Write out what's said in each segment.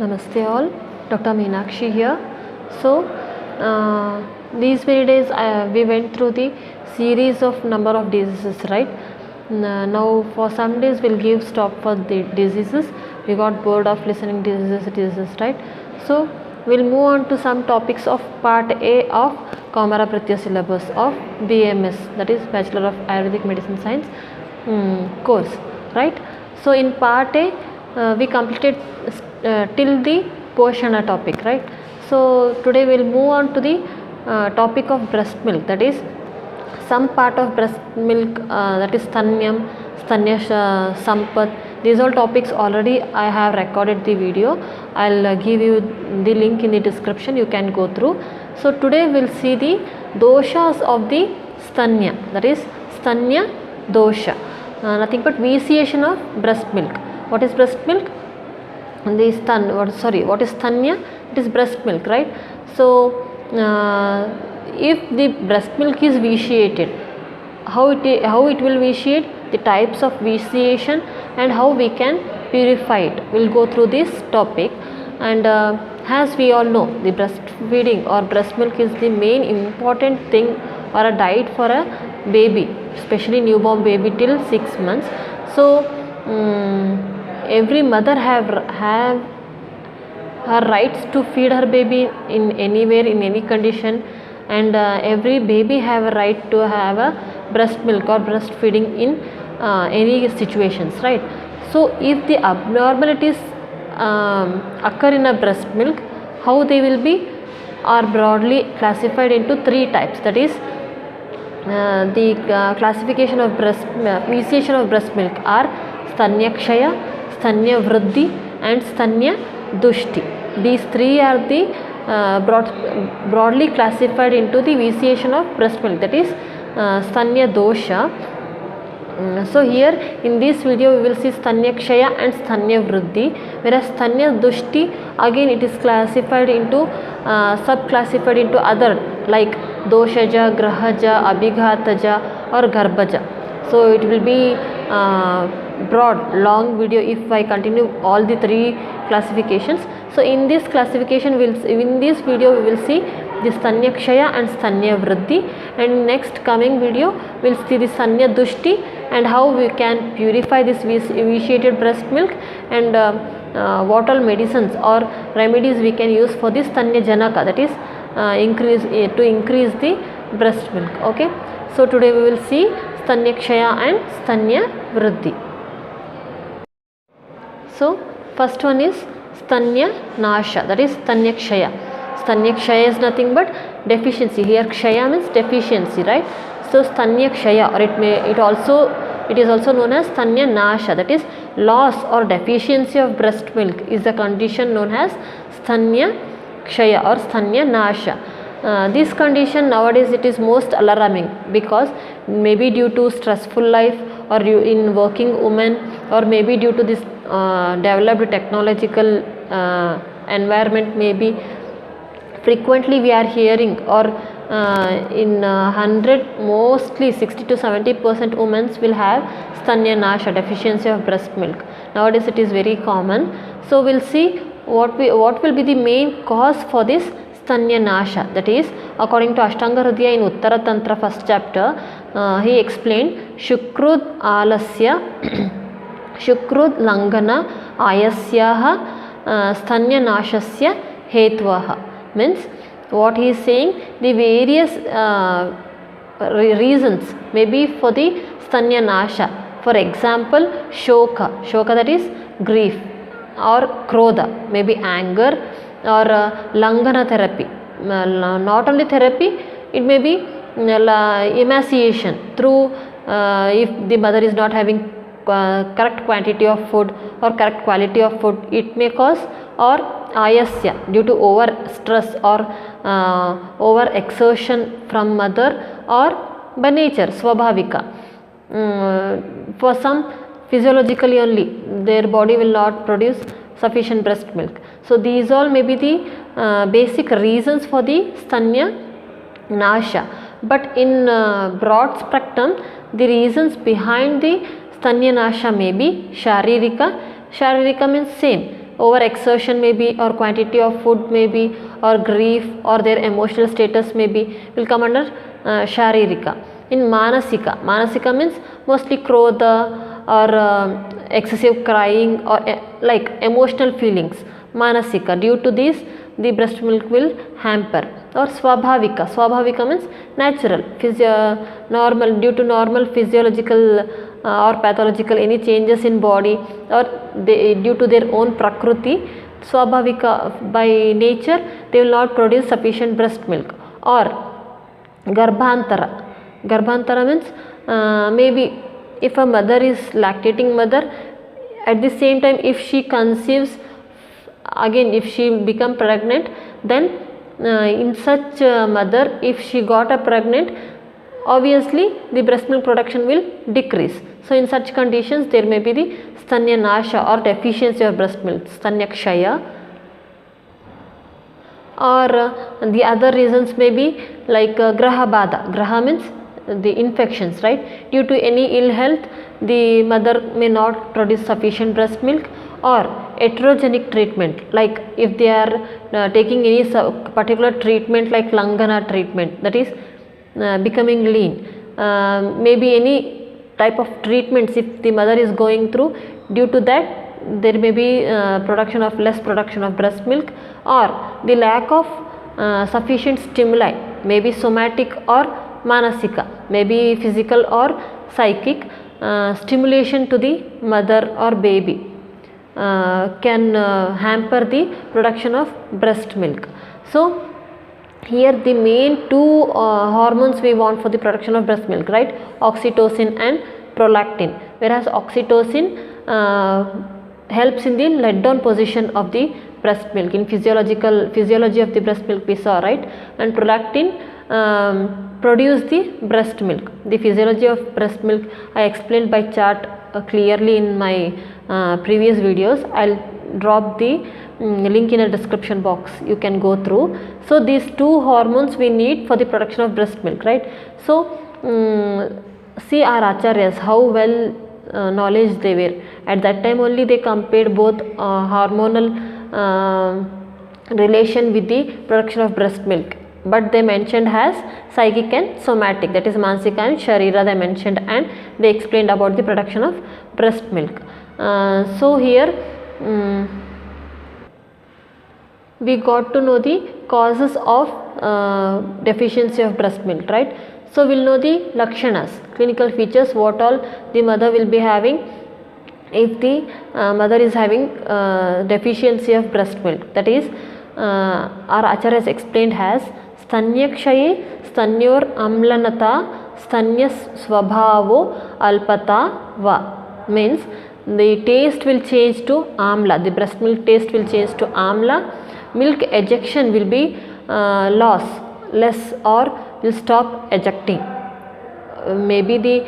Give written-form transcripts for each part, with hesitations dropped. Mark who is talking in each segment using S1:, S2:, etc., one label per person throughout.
S1: Namaste all, Dr. Meenakshi here. So, these many days we went through the series of number of diseases, right? Now for some days we'll give stop for the diseases. We got bored of listening diseases, right? So, we'll move on to some topics of part A of Kaumara Pratya syllabus of BMS, that is Bachelor of Ayurvedic Medicine Science course, right? So, in part A, we completed till the Poshana topic, right? So today we'll move on to the topic of breast milk, that is some part of breast milk, that is Stanyam, Stanya Sampat. These all topics already I have recorded the video. I'll give you the link in the description, you can go through. So today we'll see the doshas of the Stanya, that is Stanya dosha, nothing but vitiation of breast milk. What is breast milk? What is Stanya? It is breast milk, right? So if the breast milk is vitiated, how it will vitiate, the types of vitiation and how we can purify it, we'll go through this topic. And as we all know, the breastfeeding or breast milk is the main important thing or a diet for a baby, especially newborn baby till 6 months. So every mother have her rights to feed her baby in anywhere, in any condition, and every baby have a right to have a breast milk or breastfeeding in any situations, right? So if the abnormalities occur in a breast milk, how they will be are broadly classified into 3 types, that is the classification of vitiation of breast milk are Stanya Kshaya, Stanya Vriddhi and Stanya Dushti. These 3 are the broadly classified into the vitiation of breast milk, that is Stanya dosha. So here in this video we will see Stanya Kshaya and Stanya Vriddhi, whereas Stanya Dushti again it is classified into sub-classified into other like Doshaja, Grahaja, Abhighataja or Garbhaja. So it will be broad long video if I continue all the 3 classifications. So in this classification in this video we will see the Stanya Kshaya and Stanya Vriddhi, and next coming video we will see the Stanya Dushti and how we can purify this vitiated breast milk, and what all medicines or remedies we can use for this Stanya Janaka, that is increase the breast milk. Okay, so today we will see Stanya Kshaya and Stanya Vriddhi. So first one is Stanya Nasha, that is Stanya Kshaya. Stanya Kshaya is nothing but deficiency. Here Kshaya means deficiency, right? So Stanya Kshaya, or it is also known as Stanya Nasha, that is loss or deficiency of breast milk is the condition known as Stanya Kshaya or Stanya Nasha. This condition nowadays it is most alarming because maybe due to stressful life or in working women, or maybe due to this developed technological environment, maybe frequently we are hearing, or in 100 mostly 60 to 70% women will have Stanya Nasha, deficiency of breast milk. Nowadays it is very common. So we'll see what will be the main cause for this Stanya Nasha, that is according to Ashtanga Hridaya in Uttara Tantra first chapter, he explained Shukrud Alasya Shukrud Langana Ayasyaha Stanya Nashasya Hetvaha, means what he is saying, the various reasons maybe for the Stanya Nasha. For example, Shoka, that is grief, or Krodha, maybe anger, or Langana therapy, not only therapy, it may be emaciation through if the mother is not having correct quantity of food or correct quality of food, it may cause, or ayasya due to over stress or over exertion from mother, or by nature swabhavika, for some physiologically only their body will not produce sufficient breast milk. So these all may be the basic reasons for the Stanya Nasha, but in broad spectrum the reasons behind the Stanya Nasha may be Sharirika. Sharirika means same. over exertion may be, or quantity of food may be, or grief, or their emotional status may be, will come under Sharirika. In Manasika means mostly Krodha or excessive crying or like emotional feelings. Manasika, due to this the breast milk will hamper. Or Swabhavika means natural, normal, due to normal physiological or pathological any changes in body, or due to their own Prakruti, Swabhavika, by nature they will not produce sufficient breast milk. Or Garbhantara means maybe if a mother is lactating mother, at the same time if she conceives, again if she become pregnant, then in such mother, if she got a pregnant, obviously the breast milk production will decrease. So in such conditions there may be the Stanya Nasha or deficiency of breast milk, Stanya Kshaya. Or the other reasons may be like Graha Bada. Graha means the infections, right? Due to any ill health, the mother may not produce sufficient breast milk. Or heterogenic treatment, like if they are taking any particular treatment like Langana treatment, that is becoming lean, maybe any type of treatments if the mother is going through, due to that there may be less production of breast milk. Or the lack of sufficient stimuli, maybe somatic or Manasika, maybe physical or psychic stimulation to the mother or baby can hamper the production of breast milk. So here the main two hormones we want for the production of breast milk, right? Oxytocin and prolactin. Whereas oxytocin helps in the let down position of the breast milk in physiology of the breast milk we saw, right? And prolactin produce the breast milk. The physiology of breast milk I explained by chart clearly in my previous videos. I'll drop the link in a description box, you can go through. So these two hormones we need for the production of breast milk, right? So see our acharyas, how well knowledge they were. At that time only they compared both hormonal relation with the production of breast milk, but they mentioned as psychic and somatic, that is Mansika and Sharira they mentioned, and they explained about the production of breast milk. So here we got to know the causes of deficiency of breast milk, right? So we'll know the Lakshanas, clinical features, what all the mother will be having if the mother is having deficiency of breast milk. That is our Acharya has explained as Stanyakshaye Stanyor Amlanata Stanyas Swabhavo Alpata Va, means the taste will change to amla, the breast milk taste will change to amla, milk ejection will be less or will stop ejecting. Maybe the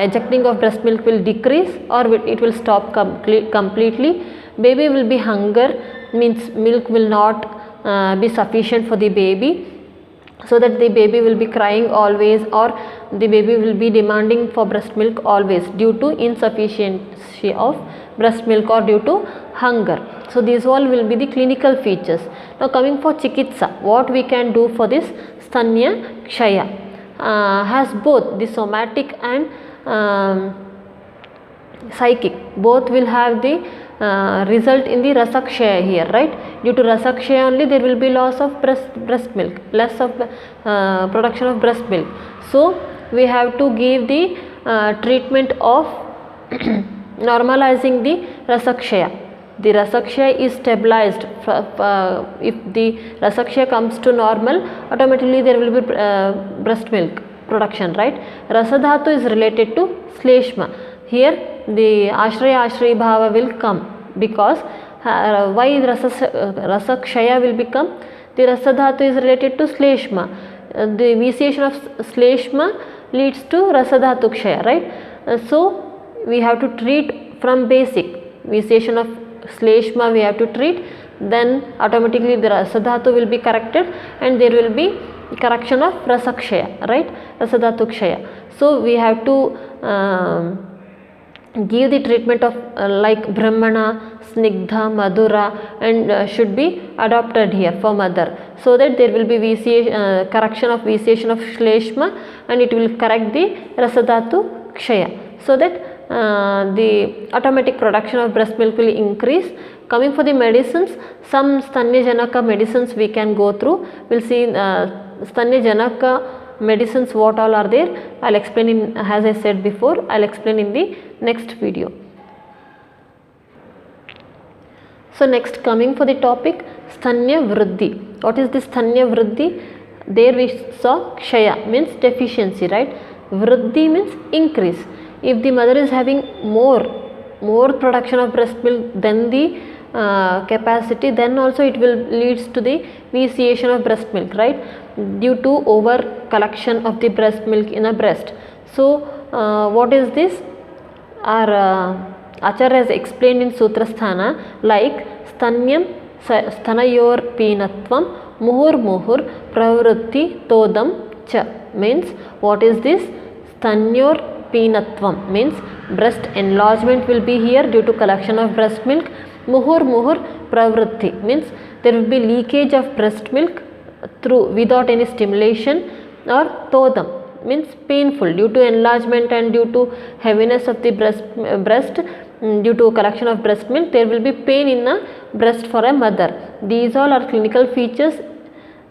S1: ejecting of breast milk will decrease or it will stop completely. Baby will be hunger, means milk will not be sufficient for the baby, so that the baby will be crying always, or the baby will be demanding for breast milk always due to insufficiency of breast milk or due to hunger. So these all will be the clinical features. Now coming for Chikitsa, what we can do for this Stanya Kshaya, has both the somatic and psychic, both will have the result in the Rasakshaya here, right? Due to Rasakshaya only there will be loss of breast milk, less of production of breast milk. So we have to give the treatment of normalizing the Rasakshaya. The Rasakshaya is stabilized. If the Rasakshaya comes to normal, automatically there will be breast milk production, right? Rasadhatu is related to Shleshma. Here the Ashraya Bhava will come, because why Rasakshaya will become? The Rasadhatu is related to Shleshma. The vitiation of Shleshma leads to Rasadhatu Kshaya, right? So we have to treat from basic. Vitiation of Shleshma we have to treat, then automatically the Rasadhatu will be corrected and there will be correction of Rasakshaya, right? Rasadhatu Kshaya. So we have to give the treatment of like Brahmana, Snigdha, Madhura, and should be adopted here for mother, so that there will be correction of vitiation of Shleshma, and it will correct the Rasadhatu Kshaya, so that the automatic production of breast milk will increase. Coming for the medicines, some Stanya Janaka medicines we can go through. We will see Stanya Janaka medicines what all are there. I will explain in, as I said before, I will explain in the next video. So next, coming for the topic Stanya Vriddhi. What is this Stanya Vriddhi? There we saw Kshaya means deficiency, right? Vriddhi means increase. If the mother is having more production of breast milk than the capacity, then also it will leads to the vitiation of breast milk, right, due to over collection of the breast milk in a breast. So what is this? Our Acharya has explained in Sutrasthana, like Stanyam Stanayor Peenatvam Muhur Pravrutti Todam Cha, means what is this? Stanyor Peenatvam means breast enlargement will be here due to collection of breast milk. Muhur Pravrutti means there will be leakage of breast milk through without any stimulation, or Todam means painful due to enlargement and due to heaviness of the breast due to collection of breast milk. There will be pain in the breast for a mother. These all are clinical features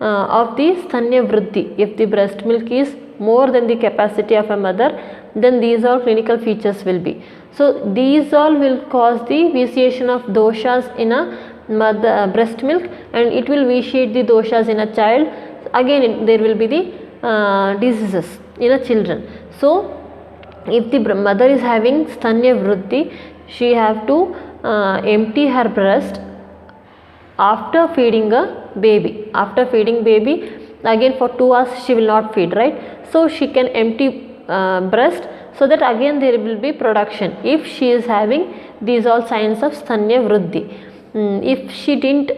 S1: of the Stanya Vriddhi. If the breast milk is more than the capacity of a mother, then these all clinical features will be. So these all will cause the vitiation of doshas in a mother breast milk, and it will vitiate the doshas in a child. Again there will be the diseases in a children. So if the mother is having Stanya Vriddhi, she have to empty her breast after feeding a baby. After feeding baby, again for 2 hours she will not feed, right? So she can empty breast, so that again there will be production if she is having these all signs of Stanya Vriddhi. If she didn't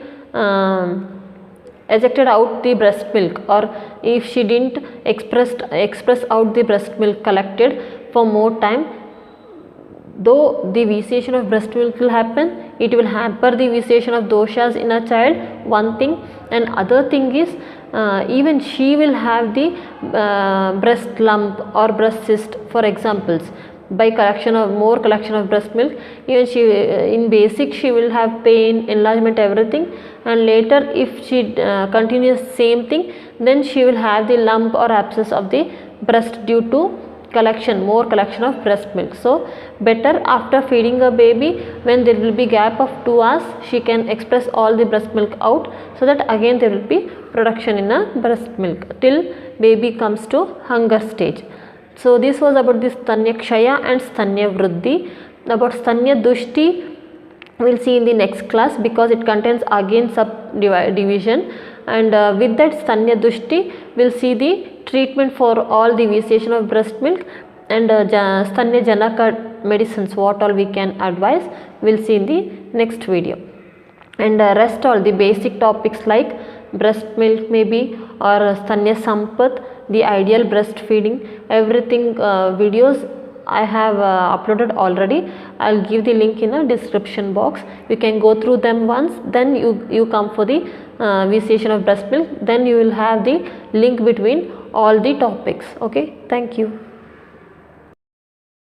S1: ejected out the breast milk, or if she didn't express out the breast milk collected for more time, though the vitiation of breast milk will happen, it will hamper the vitiation of doshas in a child, one thing. And other thing is even she will have the breast lump or breast cyst, for examples, by more collection of breast milk. Even she in basic she will have pain, enlargement, everything, and later if she continues same thing, then she will have the lump or abscess of the breast due to more collection of breast milk. So better after feeding a baby, when there will be gap of 2 hours, she can express all the breast milk out, so that again there will be production in a breast milk till baby comes to hunger stage. So this was about this Stanya Kshaya and Stanya Vriddhi. About Stanya Dushti we will see in the next class, because it contains again subdivision, and with that Stanya Dushti we will see the treatment for all the vitiation of breast milk, and Stanya Janaka medicines what all we can advise, we will see in the next video. And rest all the basic topics like breast milk maybe, or Stanya Sampath, the ideal breastfeeding, everything videos I have uploaded already. I will give the link in a description box. You can go through them once, then you come for the vitiation of breast milk, then you will have the link between all the topics. Okay, thank you.